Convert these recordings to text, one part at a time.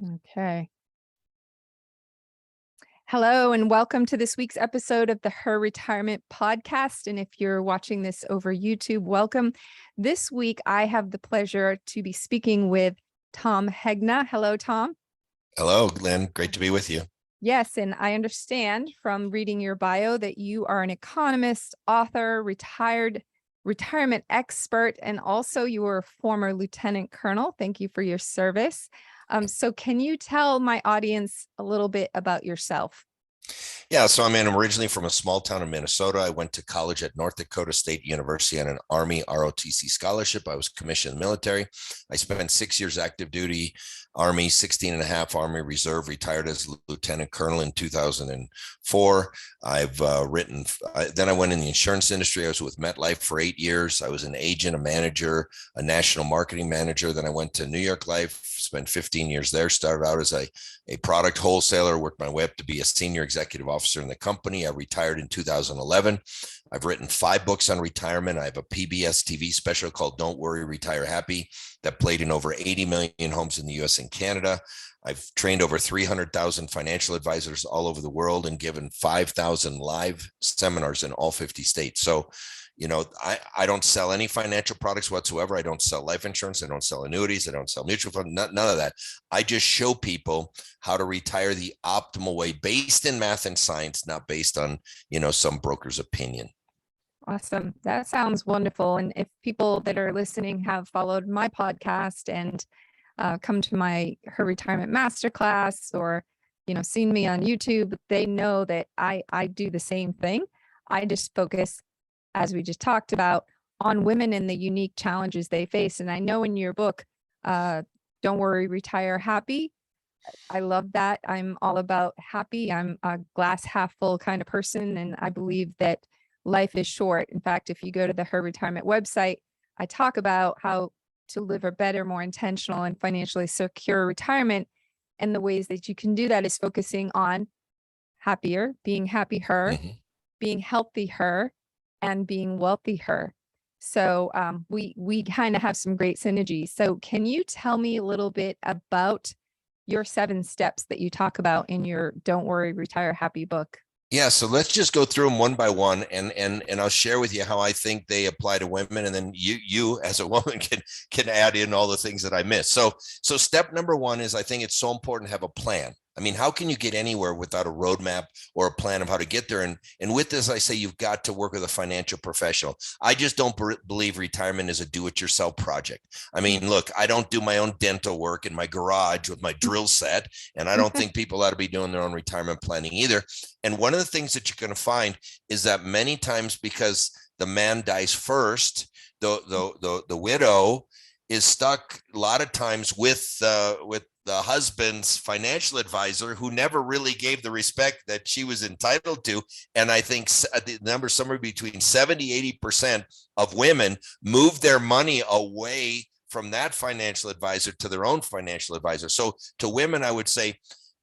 Okay. Hello, and welcome to this week's episode of the Her Retirement Podcast. And if you're watching this over YouTube, welcome. This week, I have the pleasure to be speaking with Tom Hegna. Hello, Tom. Hello, Lynn. Great to be with you. Yes, and I understand from reading your bio that you are an economist, author, retirement expert, and also you were a former lieutenant colonel. Thank you for your service. So can you tell my audience a little bit about yourself? Yeah, so I'm originally from a small town in Minnesota. I went to college at North Dakota State University on an Army ROTC scholarship. I was commissioned in the military. I spent 6 years active duty, Army, 16 and a half Army Reserve, retired as lieutenant colonel in 2004. Then I went in the insurance industry. I was with MetLife for 8 years. I was an agent, a manager, a national marketing manager. Then I went to New York Life, spent 15 years there, started out as a product wholesaler, worked my way up to be a senior executive officer in the company. I retired in 2011. I've written 5 books on retirement. I have a PBS TV special called Don't Worry, Retire Happy that played in over 80 million homes in the US and Canada. I've trained over 300,000 financial advisors all over the world and given 5,000 live seminars in all 50 states. So, I don't sell any financial products whatsoever. I don't sell life insurance. I don't sell annuities. I don't sell mutual funds, none of that. I just show people how to retire the optimal way based in math and science, not based on, some broker's opinion. Awesome. That sounds wonderful. And if people that are listening have followed my podcast and come to my Her Retirement Masterclass or, seen me on YouTube, they know that I do the same thing. I just focus, as we just talked about, on women and the unique challenges they face. And I know in your book, Don't Worry, Retire Happy, I love that. I'm all about happy. I'm a glass half full kind of person. And I believe that life is short. In fact, if you go to the Her Retirement website, I talk about how to live a better, more intentional and financially secure retirement. And the ways that you can do that is focusing on happier, being HappiHER, being HealthiHER, and being WealthiHER. So we kind of have some great synergy. So can you tell me a little bit about your 7 steps that you talk about in your Don't Worry, Retire Happy book? Yeah, so let's just go through them one by one, and I'll share with you how I think they apply to women, and then you as a woman can add in all the things that I missed. So step number 1 is I think it's so important to have a plan. I mean, how can you get anywhere without a roadmap or a plan of how to get there? And with this, I say you've got to work with a financial professional. I just don't believe retirement is a do-it-yourself project. I mean, look, I don't do my own dental work in my garage with my drill set, and I don't think people ought to be doing their own retirement planning either. And one of the things that you're going to find is that many times, because the man dies first, the widow is stuck a lot of times with the husband's financial advisor, who never really gave the respect that she was entitled to. And I think the number somewhere between 70-80% of women move their money away from that financial advisor to their own financial advisor. So to women, I would say,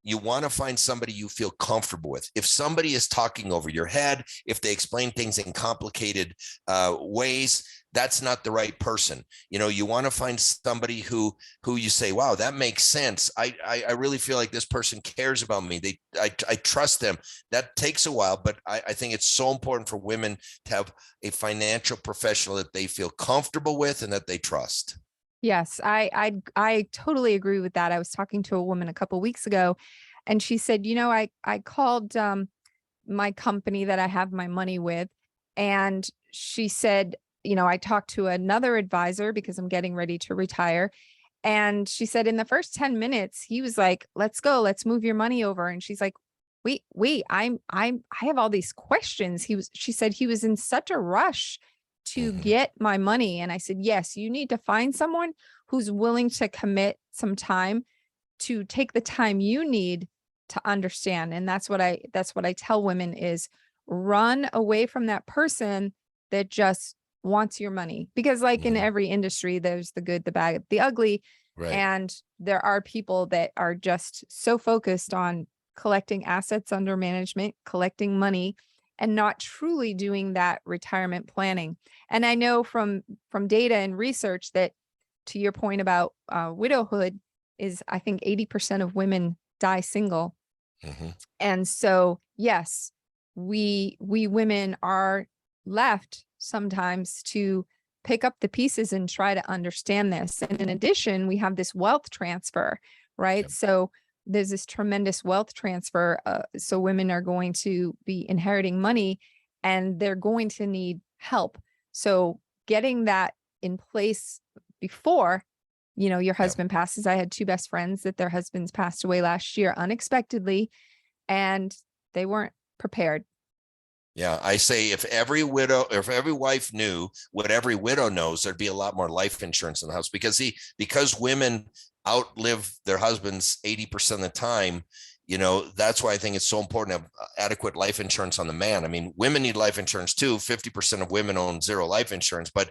you want to find somebody you feel comfortable with. If somebody is talking over your head, if they explain things in complicated ways, that's not the right person. You want to find somebody who you say, wow, that makes sense. I really feel like this person cares about me. I trust them. That takes a while, but I think it's so important for women to have a financial professional that they feel comfortable with and that they trust. Yes, I totally agree with that. I was talking to a woman a couple weeks ago, and she said, I called my company that I have my money with, and she said, I talked to another advisor because I'm getting ready to retire. And she said in the first 10 minutes, he was like, let's go, let's move your money over. And she's like, wait, I have all these questions. She said he was in such a rush to get my money. And I said, yes, you need to find someone who's willing to commit some time to take the time you need to understand. And that's what I tell women is run away from that person that just wants your money. Because like in every industry, there's the good, the bad, the ugly. Right. And there are people that are just so focused on collecting assets under management, collecting money, and not truly doing that retirement planning. And I know from data and research that, to your point about widowhood, is I think 80% of women die single. Mhm. And so, yes, we women are left sometimes to pick up the pieces and try to understand this. And in addition, we have this wealth transfer, right? Yep. So there's this tremendous wealth transfer. So women are going to be inheriting money and they're going to need help. So getting that in place before, your Yep. husband passes. I had two best friends that their husbands passed away last year unexpectedly, and they weren't prepared. Yeah, I say if every wife knew what every widow knows, there'd be a lot more life insurance in the house because women outlive their husbands 80% of the time. That's why I think it's so important to have adequate life insurance on the man. I mean, women need life insurance too. 50% of women own zero life insurance, but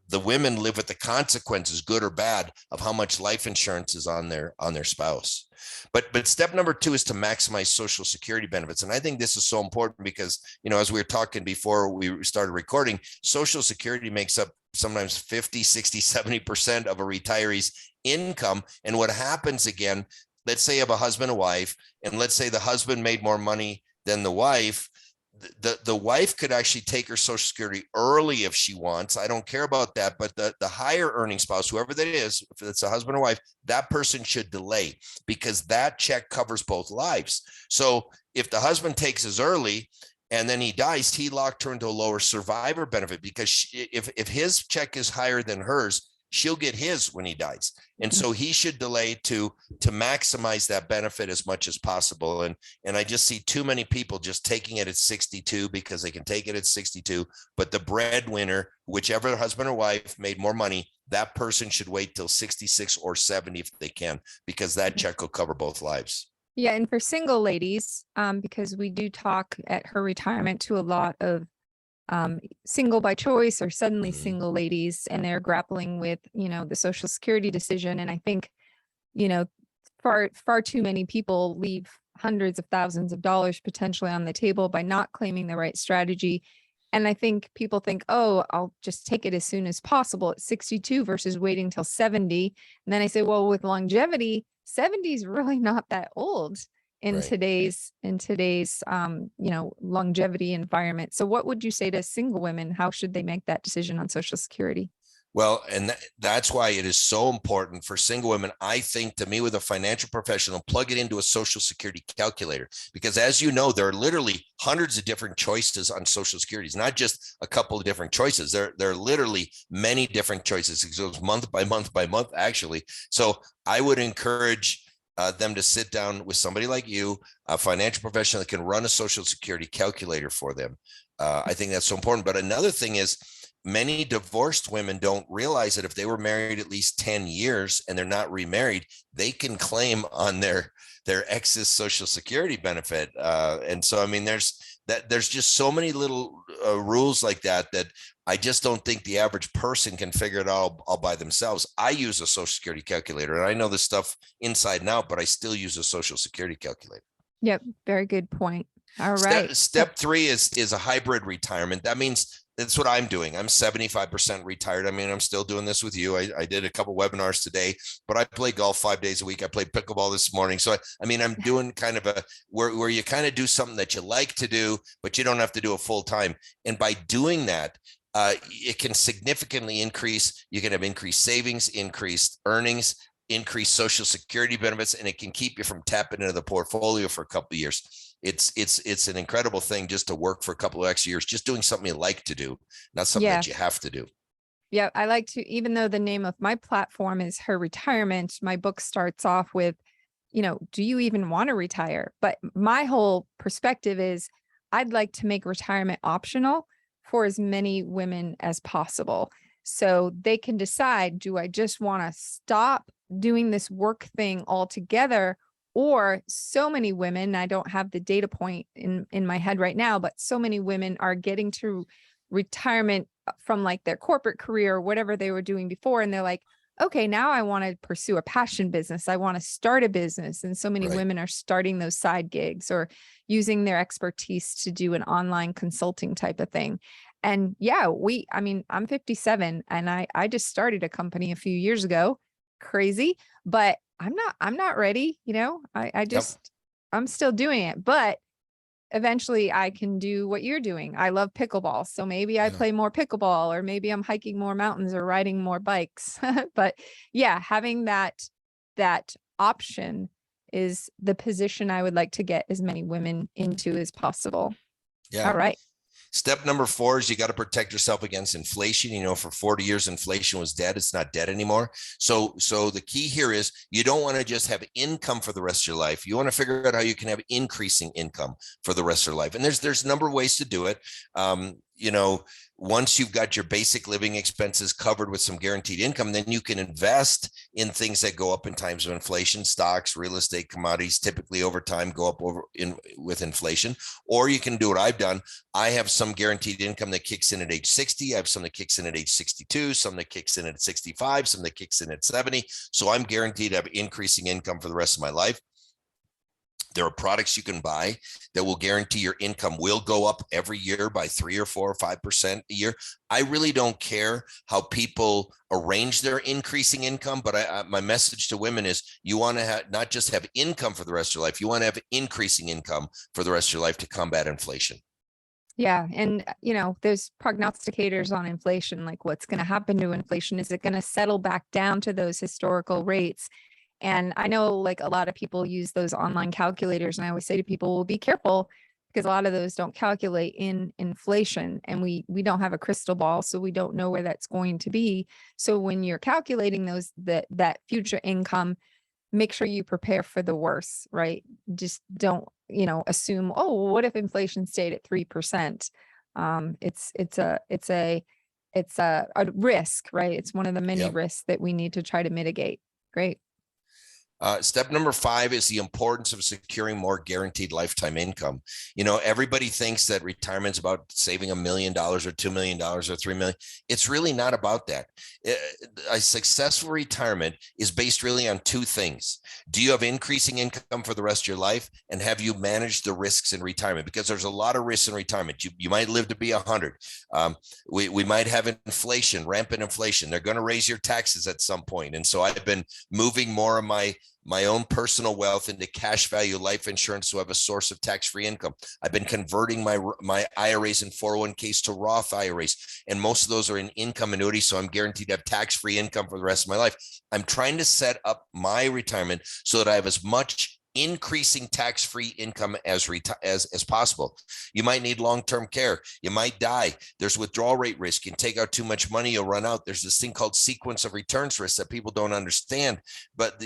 the women live with the consequences, good or bad, of how much life insurance is on their spouse. But step number 2 is to maximize Social Security benefits. And I think this is so important because, as we were talking before we started recording, Social Security makes up sometimes 50, 60, 70% of a retiree's income. And what happens again, let's say you have a husband and wife, and let's say the husband made more money than the wife. The wife could actually take her Social Security early if she wants. I don't care about that. But the higher earning spouse, whoever that is, if it's a husband or wife, that person should delay because that check covers both lives. So if the husband takes his early and then he dies, he locked her into a lower survivor benefit because if his check is higher than hers, she'll get his when he dies. And so he should delay to maximize that benefit as much as possible. And I just see too many people just taking it at 62 because they can take it at 62. But the breadwinner, whichever husband or wife made more money, that person should wait till 66 or 70 if they can, because that check will cover both lives. Yeah. And for single ladies, because we do talk at Her Retirement to a lot of single by choice or suddenly single ladies, and they're grappling with, the Social Security decision. And I think, far too many people leave hundreds of thousands of dollars potentially on the table by not claiming the right strategy. And I think people think, oh, I'll just take it as soon as possible at 62 versus waiting till 70. And then I say, well, with longevity, 70 is really not that old in Right. today's longevity environment. So what would you say to single women? How should they make that decision on Social Security? Well, and that's why it is so important for single women, I think, to meet with a financial professional, plug it into a Social Security calculator, because as you know, there are literally hundreds of different choices on Social Security. It's not just a couple of different choices. There are literally many different choices. It goes month by month by month, actually. So I would encourage them to sit down with somebody like you, a financial professional that can run a Social Security calculator for them. I think that's so important. But another thing is, many divorced women don't realize that if they were married at least 10 years and they're not remarried, they can claim on their ex's Social Security benefit. And so, I mean, there's just so many little rules like that I just don't think the average person can figure it out all by themselves. I use a Social Security calculator, and I know this stuff inside and out, but I still use a Social Security calculator. Yep. Very good point. All right. Step 3 is a hybrid retirement. That means that's what I'm doing. I'm 75% retired. I mean, I'm still doing this with you. I did a couple webinars today, but I play golf 5 days a week. I played pickleball this morning. So I mean, I'm doing kind of where you kind of do something that you like to do, but you don't have to do it full time. And by doing that, it can significantly increase. You can have increased savings, increased earnings, increased Social Security benefits, and it can keep you from tapping into the portfolio for a couple of years. It's an incredible thing just to work for a couple of extra years, just doing something you like to do, not something that you have to do. Yeah, I like to, even though the name of my platform is Her Retirement, my book starts off with, do you even want to retire? But my whole perspective is I'd like to make retirement optional for as many women as possible. So they can decide, do I just want to stop doing this work thing altogether? Or so many women, I don't have the data point in my head right now, but so many women are getting to retirement from like their corporate career or whatever they were doing before. And they're like, okay, now I want to pursue a passion business. I want to start a business. And so many women are starting those side gigs or using their expertise to do an online consulting type of thing. And yeah, I'm 57 and I just started a company a few years ago. Crazy, but I'm not ready. Yep. I'm still doing it, but eventually I can do what you're doing. I love pickleball. So maybe I Yeah. play more pickleball, or maybe I'm hiking more mountains or riding more bikes. But yeah, having that option is the position I would like to get as many women into as possible. Yeah. All right. Step number 4 is you got to protect yourself against inflation. For 40 years, inflation was dead. It's not dead anymore. So the key here is you don't want to just have income for the rest of your life. You want to figure out how you can have increasing income for the rest of your life. And there's a number of ways to do it. Once you've got your basic living expenses covered with some guaranteed income, then you can invest in things that go up in times of inflation. Stocks, real estate, commodities typically over time go up with inflation. Or you can do what I've done. I have some guaranteed income that kicks in at age 60. I have some that kicks in at age 62, some that kicks in at 65, some that kicks in at 70. So I'm guaranteed to have increasing income for the rest of my life. There are products you can buy that will guarantee your income will go up every year by 3 or 4 or 5% a year. I really don't care how people arrange their increasing income, but my message to women is you want to not just have income for the rest of your life, you want to have increasing income for the rest of your life to combat inflation. Yeah. And, there's prognosticators on inflation, like what's going to happen to inflation. Is it going to settle back down to those historical rates? And I know like a lot of people use those online calculators. And I always say to people, well, be careful, because a lot of those don't calculate in inflation, and we don't have a crystal ball. So we don't know where that's going to be. So when you're calculating that future income, make sure you prepare for the worst, right? Just don't, assume, oh, what if inflation stayed at 3%? It's a risk, right? It's one of the many Yep. risks that we need to try to mitigate. Great. Step number 5 is the importance of securing more guaranteed lifetime income. Everybody thinks that retirement is about saving $1 million or $2 million or $3 million. It's really not about that. A successful retirement is based really on 2 things. Do you have increasing income for the rest of your life? And have you managed the risks in retirement? Because there's a lot of risks in retirement. You might live to be 100. We might have inflation, rampant inflation. They're going to raise your taxes at some point. And so I've been moving more of my own personal wealth into cash value life insurance to have a source of tax-free income. I've been converting my IRAs and 401ks to Roth IRAs, and most of those are in income annuities, so I'm guaranteed to have tax-free income for the rest of my life. I'm trying to set up my retirement so that I have as much increasing tax-free income as possible. You might need long-term care. You might die. There's withdrawal rate risk. You can take out too much money, you'll run out. There's this thing called sequence of returns risk that people don't understand. But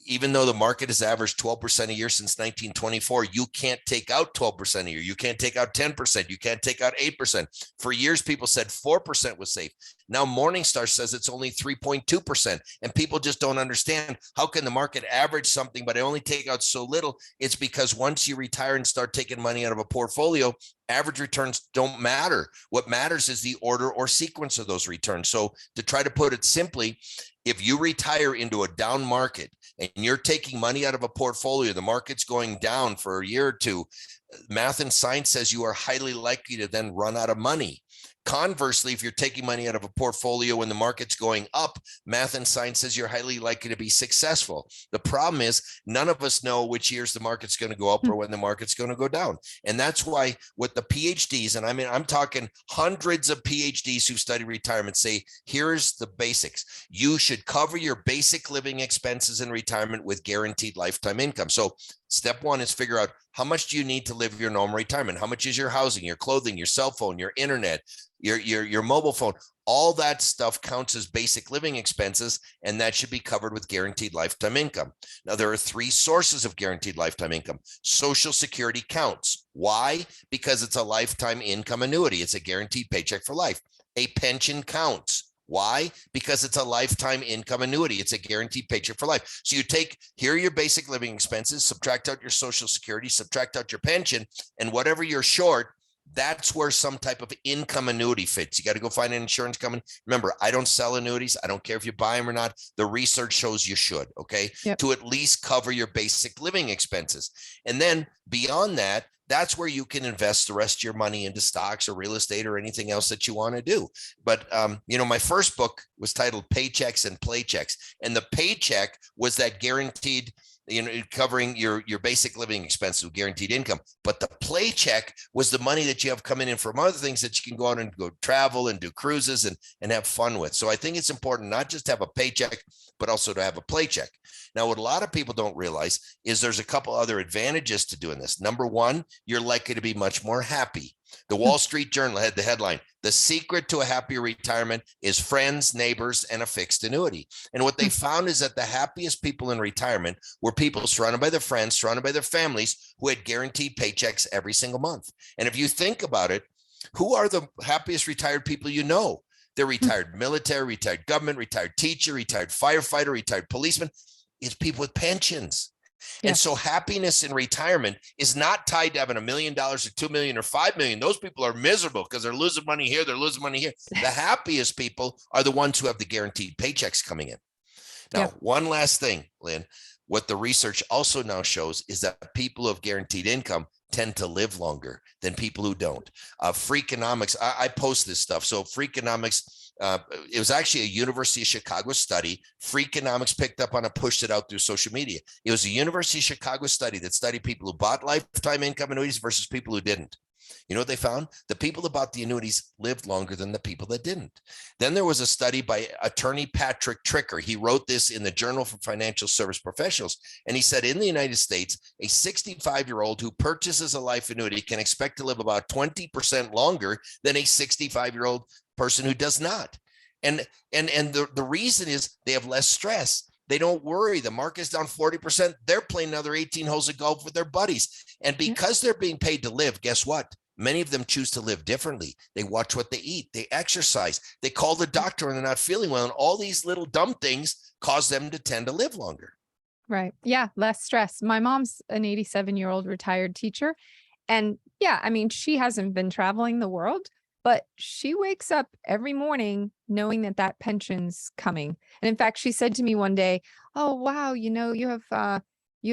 even though the market has averaged 12% a year since 1924, you can't take out 12% a year. You can't take out 10%. You can't take out 8%. For years, people said 4% was safe. Now Morningstar says it's only 3.2%, and people just don't understand how can the market average something, but I only take out so little. It's because once you retire and start taking money out of a portfolio, average returns don't matter. What matters is the order or sequence of those returns. So to try to put it simply, if you retire into a down market and you're taking money out of a portfolio, the market's going down for a year or two, math and science says you are highly likely to then run out of money. Conversely, if you're taking money out of a portfolio when the market's going up, math and science says you're highly likely to be successful. The problem is none of us know which years the market's going to go up or when the market's going to go down. And that's why with the PhDs, and I'm talking hundreds of PhDs who study retirement, say, here's the basics. You should cover your basic living expenses in retirement with guaranteed lifetime income. So step 1 is figure out how much do you need to live your normal retirement? How much is your housing, your clothing, your cell phone, your internet, your mobile phone? All that stuff counts as basic living expenses, and that should be covered with guaranteed lifetime income. Now, there are 3 sources of guaranteed lifetime income. Social Security counts. Why? Because it's a lifetime income annuity. It's a guaranteed paycheck for life. A pension counts. Why? Because it's a lifetime income annuity. It's a guaranteed paycheck for life. So you here are your basic living expenses, subtract out your Social Security, subtract out your pension, and whatever you're short, that's where some type of income annuity fits. You got to go find an insurance company. Remember, I don't sell annuities. I don't care if you buy them or not. The research shows you should, okay? Yep. To at least cover your basic living expenses. And then beyond that, that's where you can invest the rest of your money into stocks or real estate or anything else that you want to do. But, my first book was titled Paychecks and Playchecks. And the paycheck was that guaranteed, covering your basic living expenses with guaranteed income. But the play check was the money that you have coming in from other things that you can go out and go travel and do cruises and have fun with. So I think it's important not just to have a paycheck, but also to have a play check. Now, what a lot of people don't realize is there's a couple other advantages to doing this. Number one, you're likely to be much more happy. The Wall Street Journal had the headline, "The secret to a happier retirement is friends, neighbors, and a fixed annuity." And what they found is that the happiest people in retirement were people surrounded by their friends, surrounded by their families, who had guaranteed paychecks every single month. And if you think about it, who are the happiest retired people you know? They're retired military, retired government, retired teacher, retired firefighter, retired policeman. It's people with pensions. Yeah. And so happiness in retirement is not tied to having $1 million or $2 million or $5 million. Those people are miserable because they're losing money here. They're losing money here. The happiest people are the ones who have the guaranteed paychecks coming in. Now, one last thing, Lynn, what the research also now shows is that people who have guaranteed income tend to live longer than people who don't. Freakonomics, I post this stuff. So Freakonomics, it was actually a University of Chicago study. Freakonomics picked up on it, pushed it out through social media. It was a University of Chicago study that studied people who bought lifetime income annuities versus people who didn't. You know what they found? The people that bought the annuities lived longer than the people that didn't. Then there was a study by attorney Patrick Tricker. He wrote this in the Journal for Financial Service Professionals. And he said, in the United States, a 65-year-old who purchases a life annuity can expect to live about 20% longer than a 65-year-old person who does not. And the reason is they have less stress. They don't worry. The market's down 40%. They're playing another 18 holes of golf with their buddies. And because they're being paid to live, guess what? Many of them choose to live differently. They watch what they eat. They exercise. They call the doctor when they're not feeling well. And all these little dumb things cause them to tend to live longer. Right. Yeah. Less stress. My mom's an 87-year-old retired teacher. And yeah, I mean, she hasn't been traveling the world, but she wakes up every morning knowing that that pension's coming. And in fact, she said to me one day, "Oh, wow, you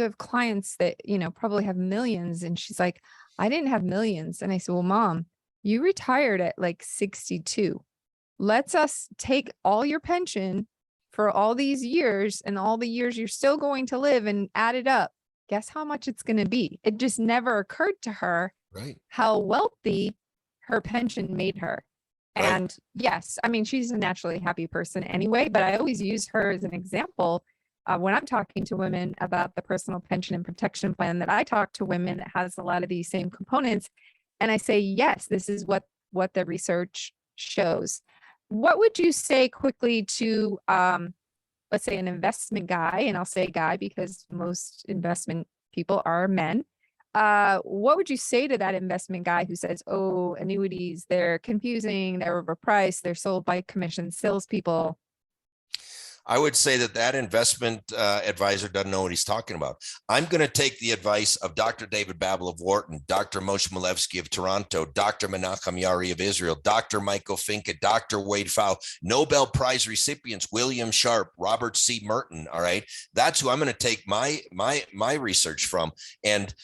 have clients that, probably have millions." And she's like, "I didn't have millions." And I said, "Well, Mom, you retired at like 62. Let's us take all your pension for all these years and all the years you're still going to live and add it up. Guess how much it's going to be?" It just never occurred to her how wealthy her pension made her. Right. And yes, I mean, she's a naturally happy person anyway, but I always use her as an example when I'm talking to women about the personal pension and protection plan that I talk to women that has a lot of these same components. And I say, yes, this is what the research shows. What would you say quickly to, let's say, an investment guy, and I'll say guy because most investment people are men. What would you say to that investment guy who says, "Oh, annuities, they're confusing, they're overpriced, they're sold by commission salespeople"? I would say that investment advisor doesn't know what he's talking about. I'm going to take the advice of Dr. David Babel of Wharton, Dr. Moshe Milevsky of Toronto, Dr. Menachem Yari of Israel, Dr. Michael Finke, Dr. Wade Pfau, Nobel Prize recipients, William Sharp, Robert C. Merton. All right. That's who I'm going to take my research from. And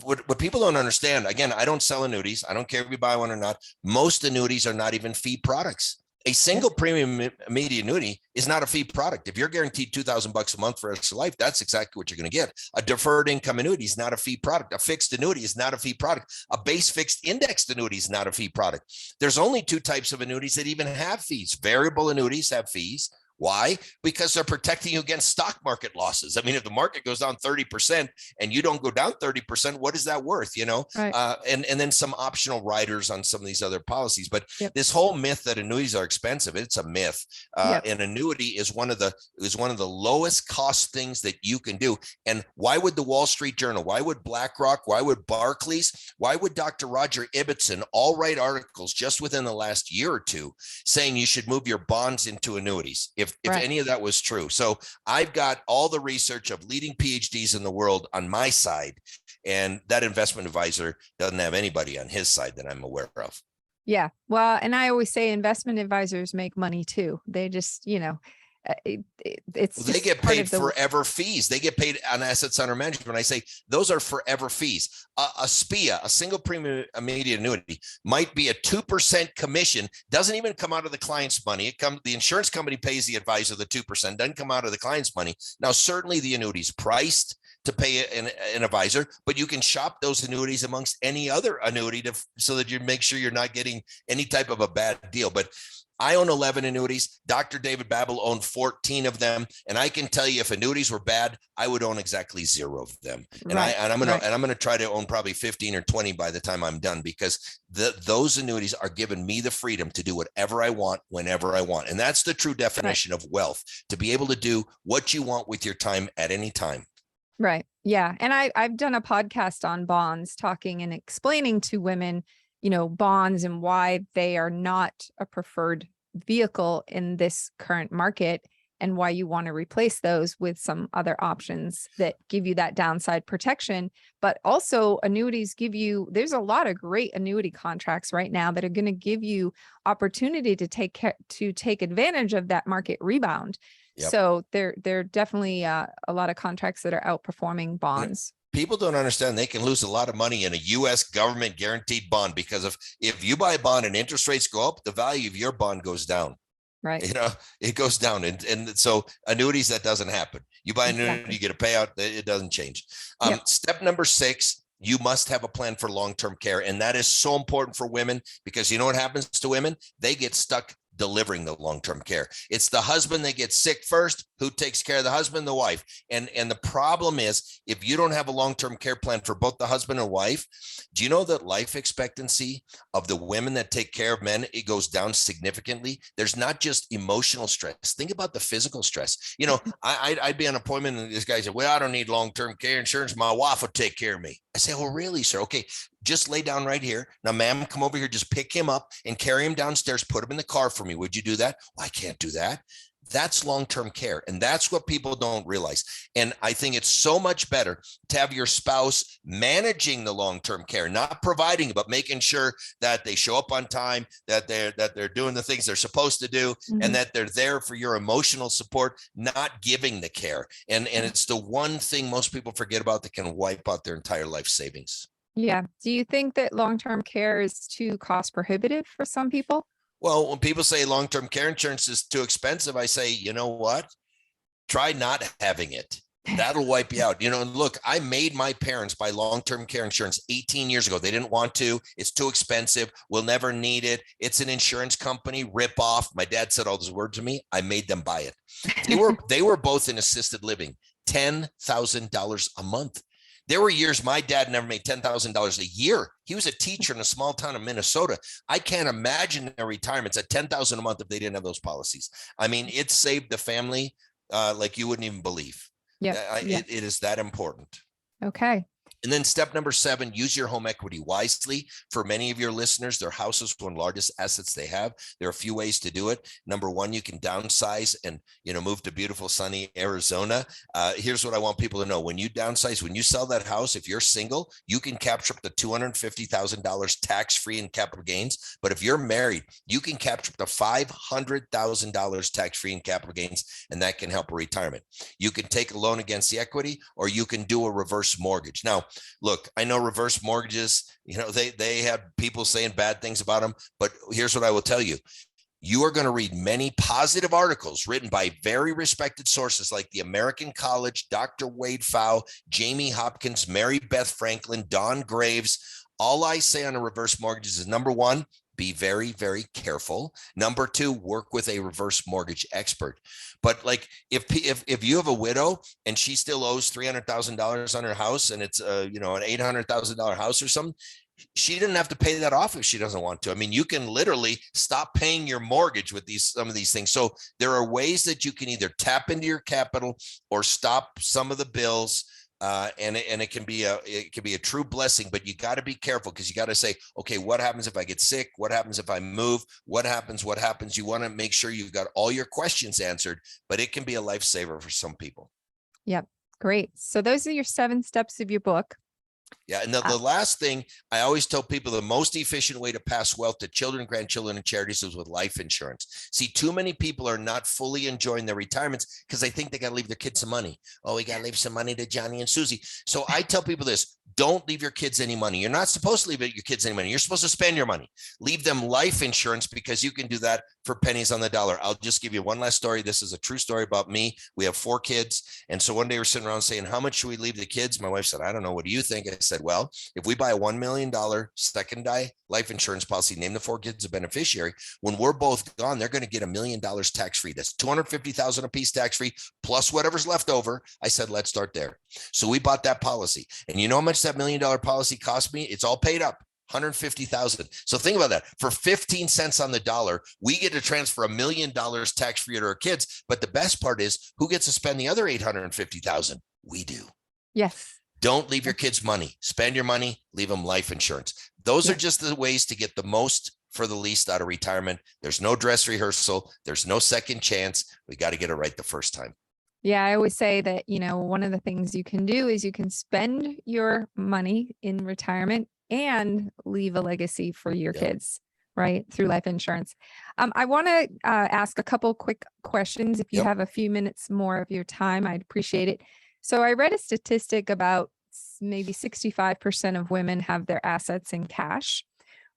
what people don't understand, again, I don't sell annuities. I don't care if you buy one or not. Most annuities are not even fee products. A single premium immediate annuity is not a fee product. If you're guaranteed $2,000 a month for the rest of life, that's exactly what you're going to get. A deferred income annuity is not a fee product. A fixed annuity is not a fee product. A base fixed indexed annuity is not a fee product. There's only two types of annuities that even have fees. Variable annuities have fees. Why? Because they're protecting you against stock market losses. I mean, if the market goes down 30% and you don't go down 30%, what is that worth? Right. And then some optional riders on some of these other policies. But this whole myth that annuities are expensive, it's a myth. An annuity is one of the lowest cost things that you can do. And why would the Wall Street Journal, why would BlackRock, why would Barclays, why would Dr. Roger Ibbotson all write articles just within the last year or two saying you should move your bonds into annuities? If any of that was true. So I've got all the research of leading PhDs in the world on my side, and that investment advisor doesn't have anybody on his side that I'm aware of. Yeah. Well, and I always say investment advisors make money too. They just, it's Well, they just get part paid of the forever fees. They get paid on assets under management. I say those are forever fees. A SPIA, a single premium immediate annuity, might be a 2% commission. Doesn't even come out of the client's money. The insurance company pays the advisor the 2%. Doesn't come out of the client's money. Now, certainly the annuity is priced to pay an advisor, but you can shop those annuities amongst any other annuity so that you make sure you're not getting any type of a bad deal. But I own 11 annuities. Dr. David Babel owned 14 of them. And I can tell you if annuities were bad, I would own exactly 0 of them. And I'm going to try to own probably 15 or 20 by the time I'm done, because those annuities are giving me the freedom to do whatever I want, whenever I want. And that's the true definition of wealth, to be able to do what you want with your time at any time. Right. Yeah. And I've done a podcast on bonds, talking and explaining to women, bonds and why they are not a preferred vehicle in this current market, and why you want to replace those with some other options that give you that downside protection. But also annuities there's a lot of great annuity contracts right now that are going to give you opportunity to take advantage of that market rebound. Yep. So there are definitely a lot of contracts that are outperforming bonds. People don't understand they can lose a lot of money in a U.S. government guaranteed bond, because if you buy a bond and interest rates go up, the value of your bond goes down. Right. It goes down. And so annuities, that doesn't happen. You buy an annuity, you get a payout. It doesn't change. Step number 6, you must have a plan for long-term care. And that is so important for women, because you know what happens to women? They get stuck delivering the long-term care. It's the husband that gets sick first. Who takes care of the husband? The wife. And the problem is, if you don't have a long-term care plan for both the husband and wife, do you know that life expectancy of the women that take care of men, it goes down significantly? There's not just emotional stress. Think about the physical stress. I'd be on an appointment and this guy said, well, I don't need long-term care insurance. My wife will take care of me. I say, well, really, sir? Okay, just lay down right here. Now, ma'am, come over here, just pick him up and carry him downstairs, put him in the car for me. Would you do that? Well, I can't do that. That's long-term care. And that's what people don't realize. And I think it's so much better to have your spouse managing the long-term care, not providing, but making sure that they show up on time, that they're doing the things they're supposed to do, and that they're there for your emotional support, not giving the care. And it's the one thing most people forget about that can wipe out their entire life savings. Yeah. Do you think that long-term care is too cost prohibitive for some people? Well, when people say long-term care insurance is too expensive, I say, you know what? Try not having it. That'll wipe you out. Look, I made my parents buy long-term care insurance 18 years ago. They didn't want to. It's too expensive. We'll never need it. It's an insurance company rip off. My dad said all those words to me. I made them buy it. They were both in assisted living, $10,000 a month. There were years my dad never made $10,000 a year. He was a teacher in a small town in Minnesota. I can't imagine their retirements at $10,000 a month if they didn't have those policies. I mean, it saved the family like you wouldn't even believe. It is that important. Okay. And then step number 7, use your home equity wisely. For many of your listeners, their house is one of the largest assets they have. There are a few ways to do it. Number 1, you can downsize and, move to beautiful, sunny Arizona. Here's what I want people to know. When you downsize, when you sell that house, if you're single, you can capture up to $250,000 tax-free in capital gains. But if you're married, you can capture up to $500,000 tax-free in capital gains, and that can help a retirement. You can take a loan against the equity, or you can do a reverse mortgage. Now, look, I know reverse mortgages, they have people saying bad things about them, but here's what I will tell you. You are going to read many positive articles written by very respected sources like the American College, Dr. Wade Pfau, Jamie Hopkins, Mary Beth Franklin, Don Graves. All I say on a reverse mortgage is, number 1, be very, very careful. Number 2, work with a reverse mortgage expert. But like if you have a widow and she still owes $300,000 on her house, and it's an $800,000 house or something, she didn't have to pay that off if she doesn't want to. I mean, you can literally stop paying your mortgage with some of these things. So there are ways that you can either tap into your capital or stop some of the bills. And it can be a true blessing, but you got to be careful, because you got to say, okay, what happens if I get sick? What happens if I move? What happens? You want to make sure you've got all your questions answered, but it can be a lifesaver for some people. Yep. Great. So those are your 7 steps of your book. Yeah. And the last thing I always tell people, the most efficient way to pass wealth to children, grandchildren, and charities is with life insurance. See, too many people are not fully enjoying their retirements because they think they got to leave their kids some money. Oh, we got to leave some money to Johnny and Susie. So I tell people this: don't leave your kids any money. You're not supposed to leave your kids any money. You're supposed to spend your money. Leave them life insurance because you can do that for pennies on the dollar. I'll just give you one last story. This is a true story about me. We have 4 kids. And so one day we're sitting around saying, how much should we leave the kids? My wife said, I don't know. What do you think? I said, well, if we buy a $1 million second die life insurance policy, name the 4 kids a beneficiary, when we're both gone, they're going to get $1 million tax-free. That's $250,000 a piece tax-free plus whatever's left over. I said, let's start there. So we bought that policy. And you know how much that $1 million policy cost me? It's all paid up. 150,000. So think about that. For 15 cents on the dollar, we get to transfer $1 million tax-free to our kids. But the best part is, who gets to spend the other 850,000? We do. Yes. Don't leave your kids money. Spend your money, leave them life insurance. Those are just the ways to get the most for the least out of retirement. There's no dress rehearsal. There's no second chance. We got to get it right the first time. Yeah, I always say that, one of the things you can do is you can spend your money in retirement and leave a legacy for your kids, right? Through life insurance. I want to ask a couple quick questions. If you have a few minutes more of your time, I'd appreciate it. So I read a statistic about maybe 65% of women have their assets in cash.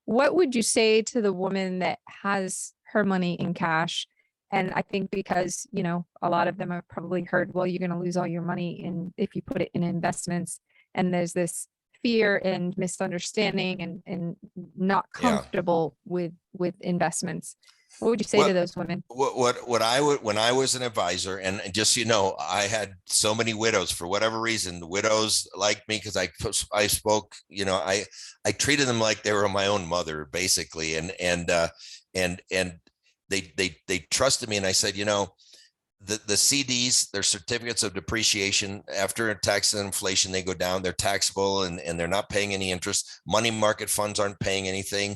What would you say to the woman that has her money in cash? And I think because, a lot of them have probably heard, well, you're going to lose all your money if you put it in investments. And there's this fear and misunderstanding and not comfortable with investments. What would you say to those women? What I would, when I was an advisor, and just, I had so many widows for whatever reason. The widows liked me because I spoke, I treated them like they were my own mother, basically. And they trusted me. And I said, the CDs, they're certificates of depreciation. After tax and inflation, they go down. They're taxable and they're not paying any interest. Money market funds aren't paying anything.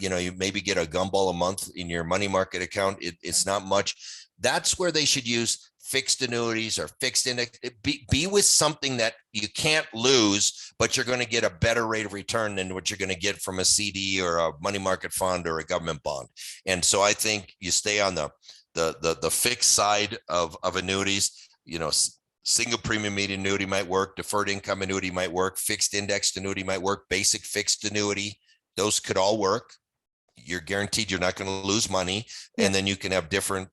You maybe get a gumball a month in your money market account. It's not much. That's where they should use fixed annuities or fixed index. Be with something that you can't lose, but you're going to get a better rate of return than what you're going to get from a CD or a money market fund or a government bond. And so I think you stay on the fixed side of annuities. Single premium immediate annuity might work, deferred income annuity might work, fixed indexed annuity might work, basic fixed annuity. Those could all work. You're guaranteed you're not going to lose money. And then you can have different,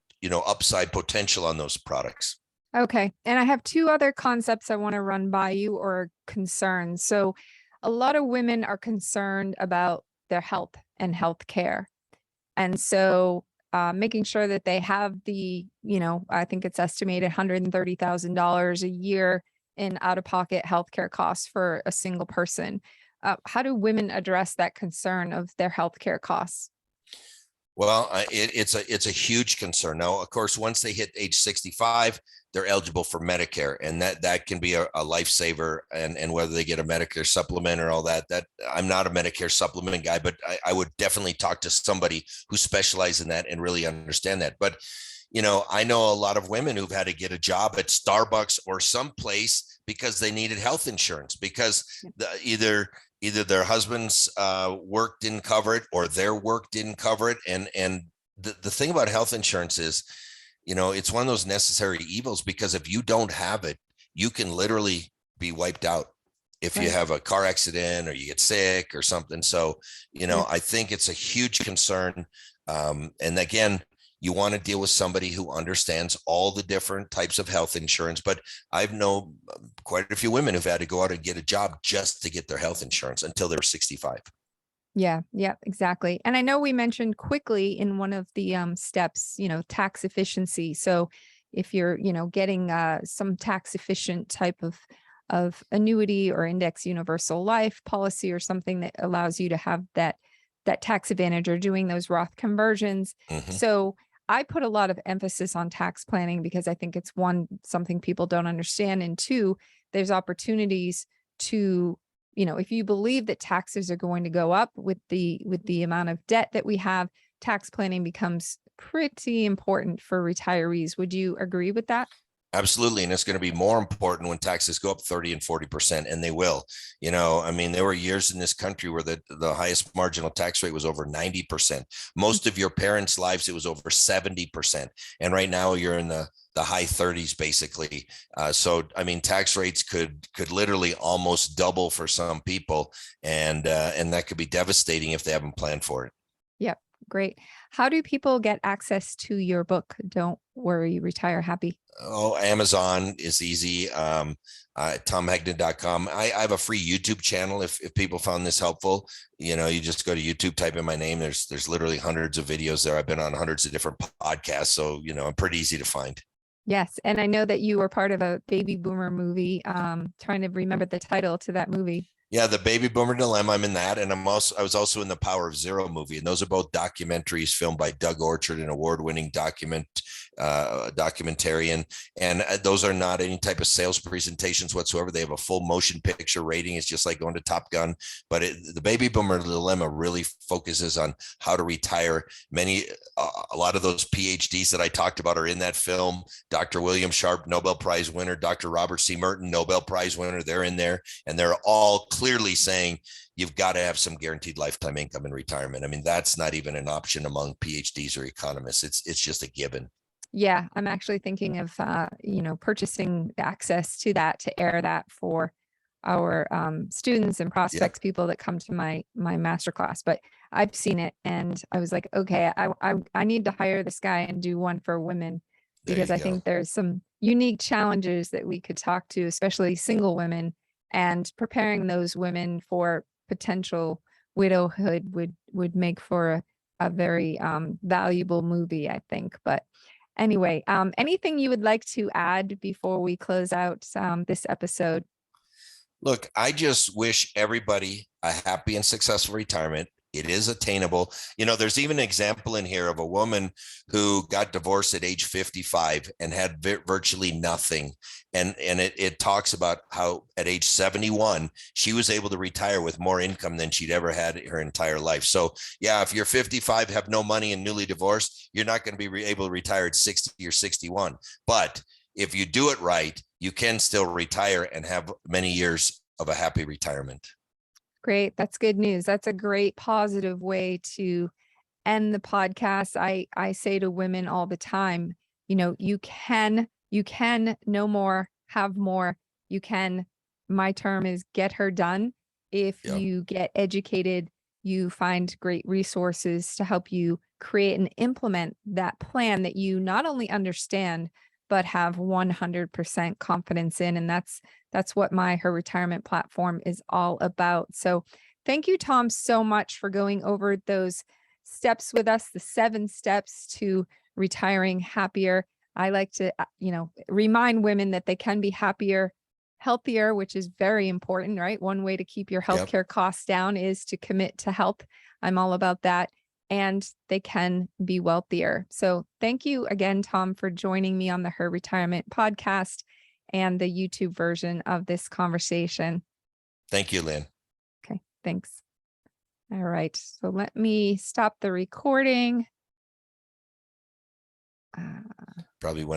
upside potential on those products. Okay. And I have 2 other concepts I want to run by you, or concerns. So a lot of women are concerned about their health and health care. And so making sure that they have the, I think it's estimated $130,000 a year in out-of-pocket healthcare costs for a single person. How do women address that concern of their healthcare costs? Well, it's a huge concern. Now, of course, once they hit age 65, they're eligible for Medicare, and that can be a lifesaver. And whether they get a Medicare supplement or all that I'm not a Medicare supplement guy, but I would definitely talk to somebody who specializes in that and really understand that. But, I know a lot of women who've had to get a job at Starbucks or someplace because they needed health insurance because either their husband's work didn't cover it or their work didn't cover it. And the thing about health insurance is, it's one of those necessary evils, because if you don't have it, you can literally be wiped out if you have a car accident or you get sick or something. So, I think it's a huge concern. And again, you want to deal with somebody who understands all the different types of health insurance. But I've known quite a few women who've had to go out and get a job just to get their health insurance until they were 65. Yeah, exactly. And I know we mentioned quickly in one of the steps, tax efficiency. So if you're, getting some tax efficient type of annuity or index universal life policy or something that allows you to have that tax advantage, or doing those Roth conversions. So I put a lot of emphasis on tax planning because I think it's something people don't understand. And 2, there's opportunities to, if you believe that taxes are going to go up with the amount of debt that we have, tax planning becomes pretty important for retirees. Would you agree with that? Absolutely. And it's going to be more important when taxes go up 30 and 40%, and they will. I mean, there were years in this country where the highest marginal tax rate was over 90%. Most of your parents' lives, it was over 70%. And right now you're in the high 30s, basically. So, I mean, tax rates could literally almost double for some people. And that could be devastating if they haven't planned for it. Yep. Great. How do people get access to your book? Don't Worry, Retire Happy. Oh, Amazon is easy. TomHegna.com. I have a free YouTube channel. If people found this helpful, you just go to YouTube, type in my name. There's literally hundreds of videos there. I've been on hundreds of different podcasts. So, I'm pretty easy to find. Yes. And I know that you were part of a baby boomer movie. Trying to remember the title to that movie. Yeah, the Baby Boomer Dilemma. I'm in that, and I was also in the Power of Zero movie, and those are both documentaries filmed by Doug Orchard, an award-winning documentarian. And those are not any type of sales presentations whatsoever. They have a full motion picture rating. It's just like going to Top Gun. But the Baby Boomer Dilemma really focuses on how to retire. A lot of those PhDs that I talked about are in that film. Dr. William Sharp, Nobel Prize winner. Dr. Robert C. Merton, Nobel Prize winner. They're in there, and they're all clearly saying you've got to have some guaranteed lifetime income in retirement. I mean, that's not even an option among PhDs or economists. It's just a given. Yeah, I'm actually thinking of purchasing access to that, to air that for our students and prospects, people that come to my masterclass. But I've seen it, and I was like, okay, I need to hire this guy and do one for women, because I think there's some unique challenges that we could talk to, especially single women, and preparing those women for potential widowhood would make for a very valuable movie, I think. But anyway, anything you would like to add before we close out this episode? Look, I just wish everybody a happy and successful retirement. It is attainable. There's even an example in here of a woman who got divorced at age 55 and had virtually nothing. And it talks about how at age 71, she was able to retire with more income than she'd ever had her entire life. So yeah, if you're 55, have no money and newly divorced, you're not going to be able to retire at 60 or 61. But if you do it right, you can still retire and have many years of a happy retirement. Great. That's good news. That's a great positive way to end the podcast. I say to women all the time, you can no more, have more. You can, my term is get her done. If you get educated, you find great resources to help you create and implement that plan that you not only understand, but have 100% confidence in. And that's what my Her Retirement platform is all about. So thank you, Tom, so much for going over those steps with us, the 7 steps to retiring happier. I like to, remind women that they can be happier, healthier, which is very important, right? One way to keep your healthcare costs down is to commit to health. I'm all about that. And they can be wealthier. So thank you again, Tom, for joining me on the Her Retirement podcast and the YouTube version of this conversation. Thank you, Lynn. Okay, thanks. All right, so let me stop the recording. Probably went